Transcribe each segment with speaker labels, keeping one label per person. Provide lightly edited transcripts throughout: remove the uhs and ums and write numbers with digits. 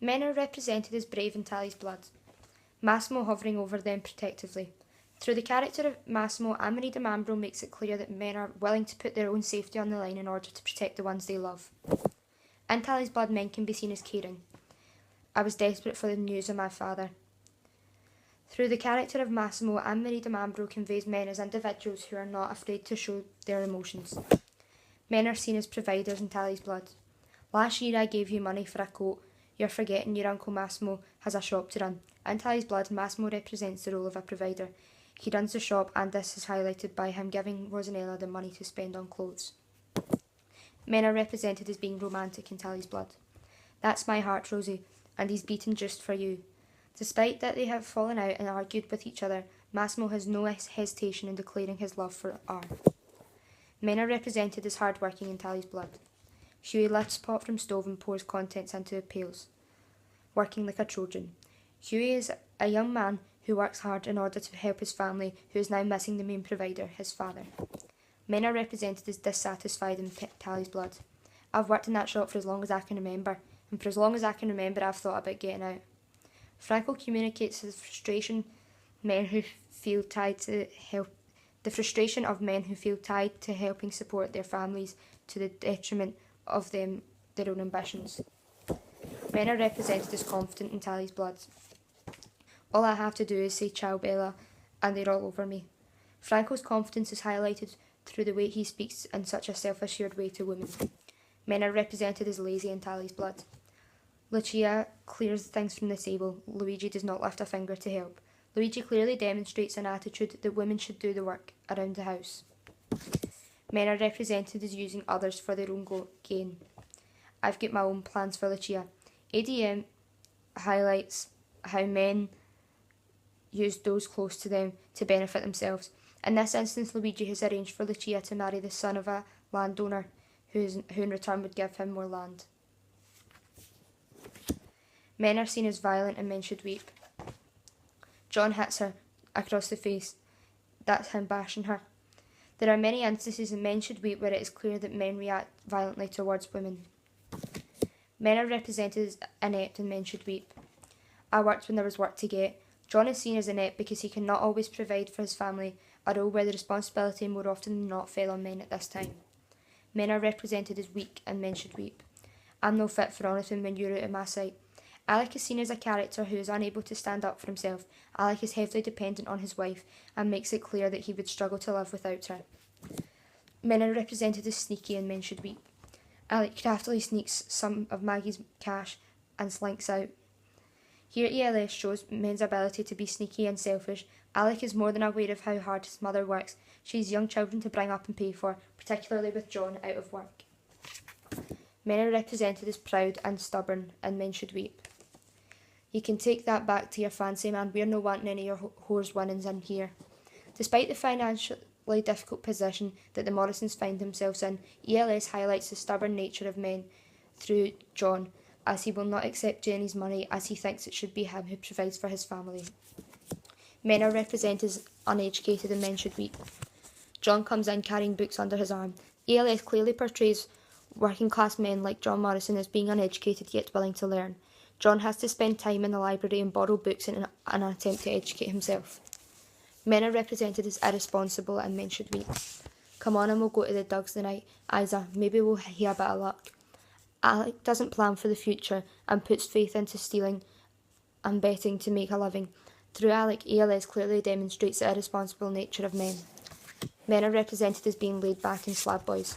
Speaker 1: Men are represented as brave in Tally's blood, Massimo hovering over them protectively. Through the character of Massimo, Anne-Marie de Mambro makes it clear that men are willing to put their own safety on the line in order to protect the ones they love. In Tally's blood, men can be seen as caring. I was desperate for the news of my father. Through the character of Massimo, Anne-Marie de Mambro conveys men as individuals who are not afraid to show their emotions. Men are seen as providers in Tally's blood. Last year I gave you money for a coat. You're forgetting your Uncle Massimo has a shop to run. In Tally's blood, Massimo represents the role of a provider. He runs the shop, and this is highlighted by him giving Rosanella the money to spend on clothes. Men are represented as being romantic in Tally's blood. That's my heart, Rosie, and he's beaten just for you. Despite that they have fallen out and argued with each other, Massimo has no hesitation in declaring his love for R. Men are represented as hard-working in Tally's blood. Hughie lifts pot from stove and pours contents into pails, working like a Trojan. Hughie is a young man who works hard in order to help his family, who is now missing the main provider, his father. Men are represented as dissatisfied in Tally's blood. I've worked in that shop for as long as I can remember, and for as long as I can remember I've thought about getting out. Franco communicates his frustration men who feel tied to help the frustration of men who feel tied to helping support their families to the detriment of their own ambitions. Men are represented as confident in Tally's blood. All I have to do is say ciao Bella and they're all over me. Franco's confidence is highlighted through the way he speaks in such a self-assured way to women. Men are represented as lazy in Tally's blood. Lucia clears things from the table. Luigi does not lift a finger to help. Luigi clearly demonstrates an attitude that women should do the work around the house. Men are represented as using others for their own gain. I've got my own plans for Lucia. ADM highlights how men use those close to them to benefit themselves. In this instance, Luigi has arranged for Lucia to marry the son of a landowner who in return would give him more land. Men are seen as violent and men should weep. John hits her across the face. That's him bashing her. There are many instances in Men Should Weep where it is clear that men react violently towards women. Men are represented as inept in Men Should Weep. I worked when there was work to get. John is seen as inept because he cannot always provide for his family, a role where the responsibility more often than not fell on men at this time. Men are represented as weak and Men Should Weep. I'm no fit for anything when you're out of my sight. Alec is seen as a character who is unable to stand up for himself. Alec is heavily dependent on his wife and makes it clear that he would struggle to live without her. Men are represented as sneaky and Men Should Weep. Alec craftily sneaks some of Maggie's cash and slinks out. Here ELS shows men's ability to be sneaky and selfish. Alec is more than aware of how hard his mother works. She has young children to bring up and pay for, particularly with John out of work. Men are represented as proud and stubborn and Men Should Weep. You can take that back to your fancy, man. We're no wanting any of your whore's winnings in here. Despite the financially difficult position that the Morrisons find themselves in, ELS highlights the stubborn nature of men through John, as he will not accept Jenny's money as he thinks it should be him who provides for his family. Men are represented as uneducated and Men Should Weep. John comes in carrying books under his arm. ELS clearly portrays working class men like John Morrison as being uneducated yet willing to learn. John has to spend time in the library and borrow books in an attempt to educate himself. Men are represented as irresponsible and Men Should Weep. Come on and we'll go to the Dugs tonight. Isa, maybe we'll hear a bit of luck. Alec doesn't plan for the future and puts faith into stealing and betting to make a living. Through Alec, ELS clearly demonstrates the irresponsible nature of men. Men are represented as being laid back and slab boys.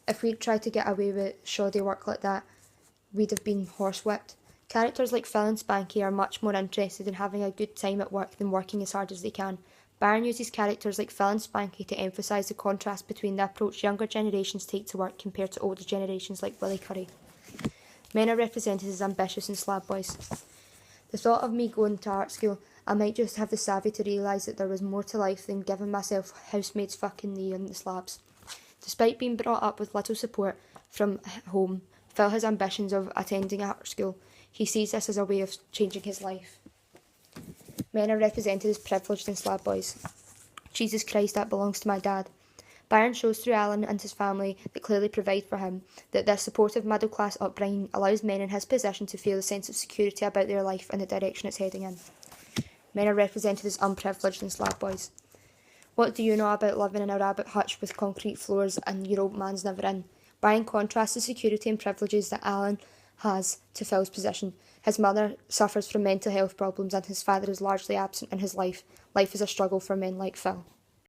Speaker 1: If we'd tried to get away with shoddy work like that, we'd have been horsewhipped. Characters like Phil and Spanky are much more interested in having a good time at work than working as hard as they can. Byron uses characters like Phil and Spanky to emphasise the contrast between the approach younger generations take to work compared to older generations like Willie Curry. Men are represented as ambitious and slab boys. The thought of me going to art school, I might just have the savvy to realise that there was more to life than giving myself housemaids fucking knee on the slabs. Despite being brought up with little support from home, Phil has ambitions of attending art school. He sees this as a way of changing his life. Men are represented as privileged and slab boys. Jesus Christ, that belongs to my dad. Byron shows through Alan and his family that clearly provide for him that this supportive middle-class upbringing allows men in his position to feel a sense of security about their life and the direction it's heading in. Men are represented as unprivileged and slab boys. What do you know about living in a rabbit hutch with concrete floors and your old man's never in? Byron contrasts the security and privileges that Alan has to Phil's position. His mother suffers from mental health problems and his father is largely absent in his life. Life is a struggle for men like Phil.